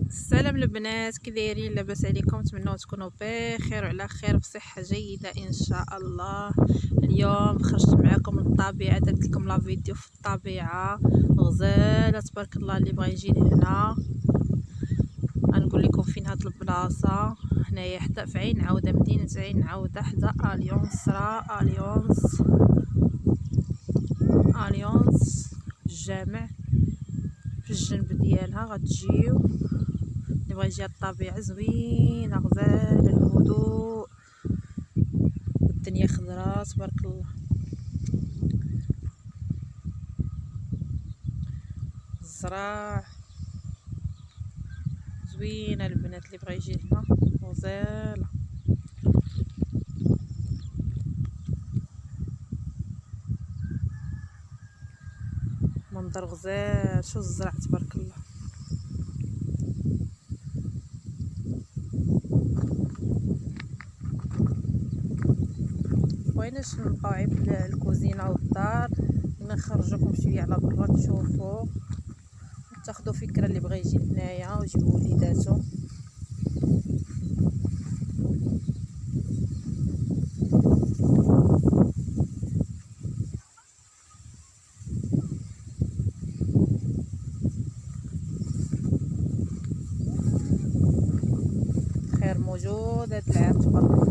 السلام البنات، كي دايرين؟ لاباس عليكم؟ نتمنوا تكونوا بخير وعلى خير بصحه جيده ان شاء الله. اليوم خرجت معكم للطبيعه، درت لكم لا فيديو في الطبيعه غزاله تبارك الله. اللي بغى يجي لهنا غنقول لكم فين هاد البلاصه. هنايا حدا في عين عوده، مدينه عين عوده، حدا اليونس الجامع في الجنب ديالها. غتجيو اللي بغى يجي الطبيعه زوينه غزال، الهدوء والدنيا خضراء تبارك الله. الزراع زوينه البنات، اللي بغى يجي هنا غزاله. منظر غزال، شو الزرع تبارك الله. بغيناش نبقاو عيب الكوزينه والدار، نخرجوكم شويه على برا تشوفوا تاخذوا فكره. اللي بغى يجي هنايا ويجيبوا وليداتو. خير موجود هاد العام تبارك الله.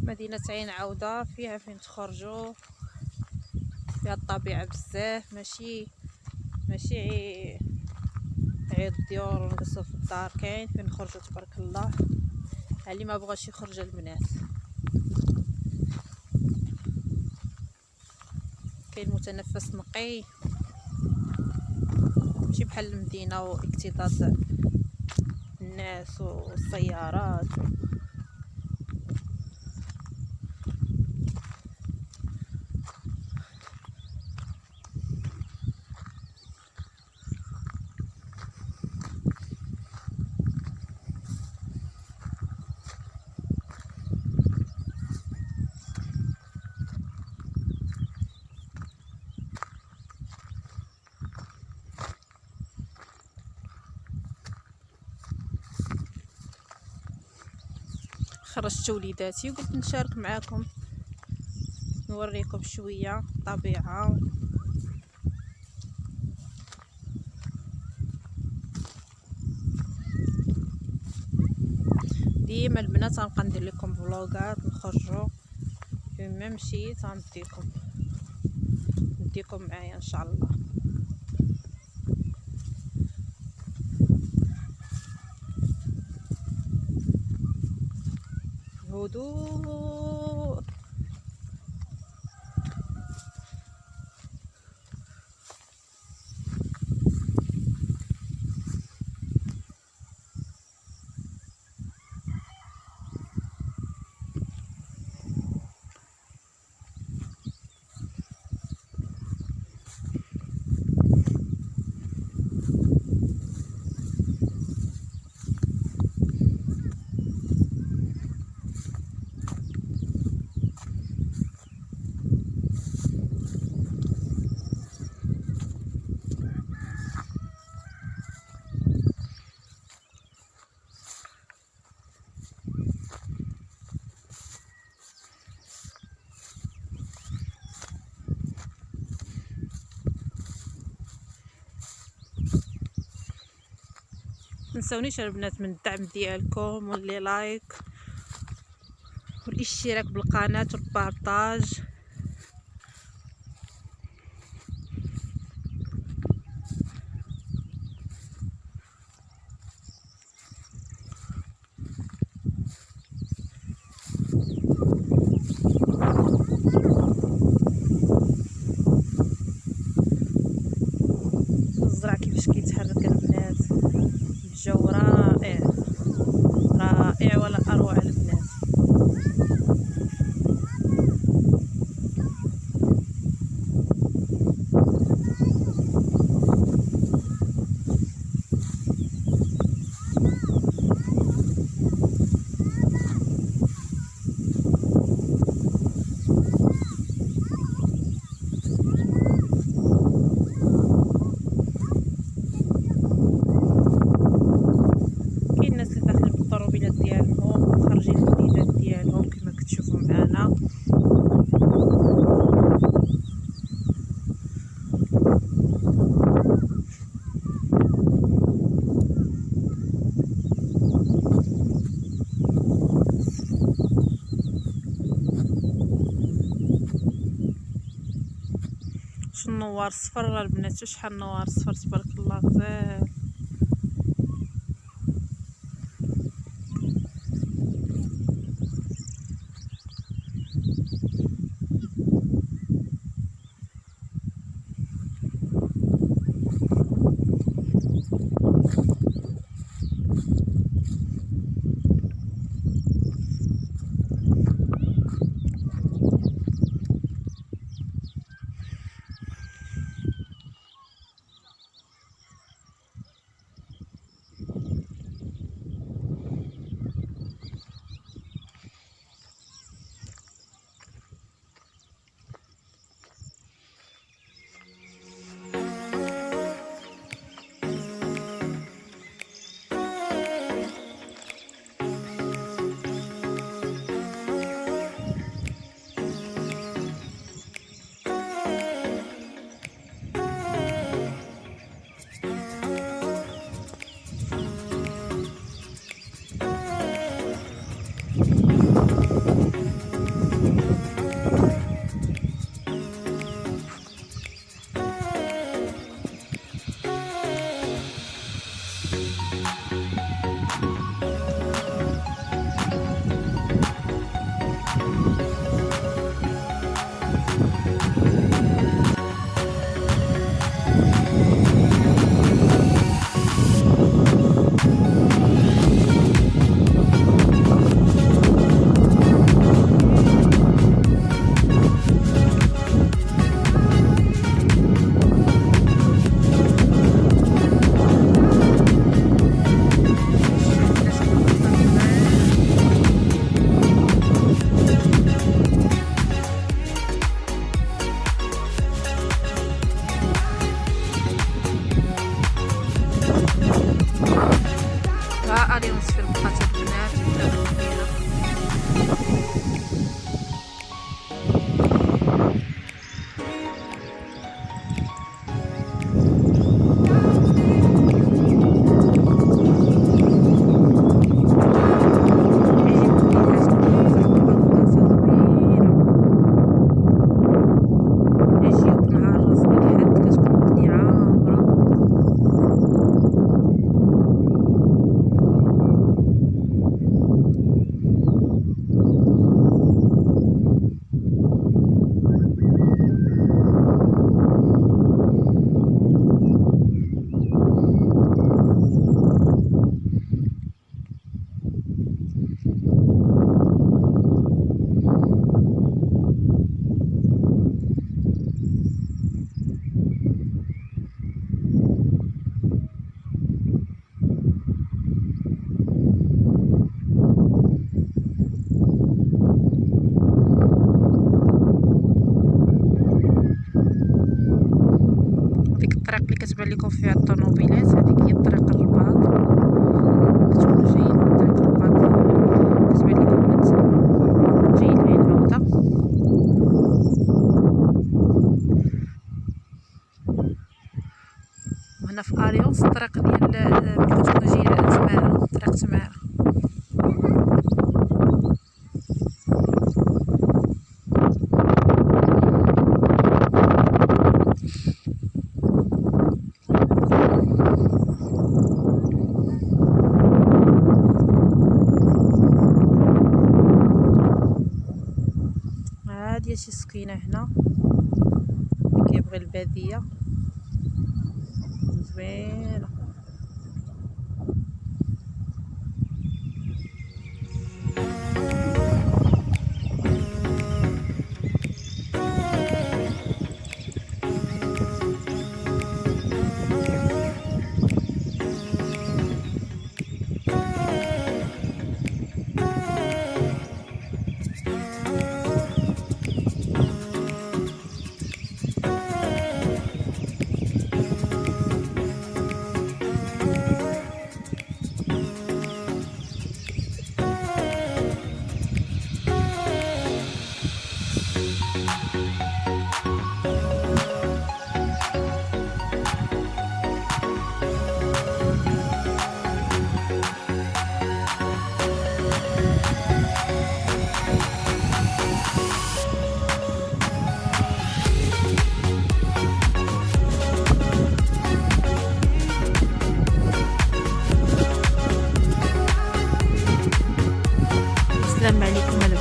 مدينة عين عودة فيها فين تخرجوا، فيها الطبيعة بزاف، ماشي عيد الديور ونجلسوا في الدار. كاين فين نخرجوا تبارك الله. اللي ما بغاش يخرج البنات، كاين متنفس نقي، ماشي بحال المدينة واكتظاظ الناس والسيارات. خرجت وليداتي وقلت نشارك معاكم، نوريكم شويه طبيعه. ديما البنات غنبقى ندير لكم فلوغات، نخرجوا فين ما مشيت نديكم معايا ان شاء الله. هدوء متنساونيش البنات من الدعم ديالكم واللي لايك والاشتراك بالقناه والبارطاج. الزرع كيفاش كيتحرك البنات، الجو رائع رائع ولا اروع البنات. شو النوار صفر البنات، شحال النوار صفر تبارك الله غزال. كتبان لكم فيها الطوموبيلات، هذيك هي طريق الرباط، كتكونوا جايين من طريق الرباط كتبان لكم من تما جايين لعين العوده. وهنا في اريونس الطريق ديال ملي كتكونوا جايين على تماره، طريق تماره. ديال شي سكينه هنا اللي كيبغي الباديه زوينه. السلام عليكم.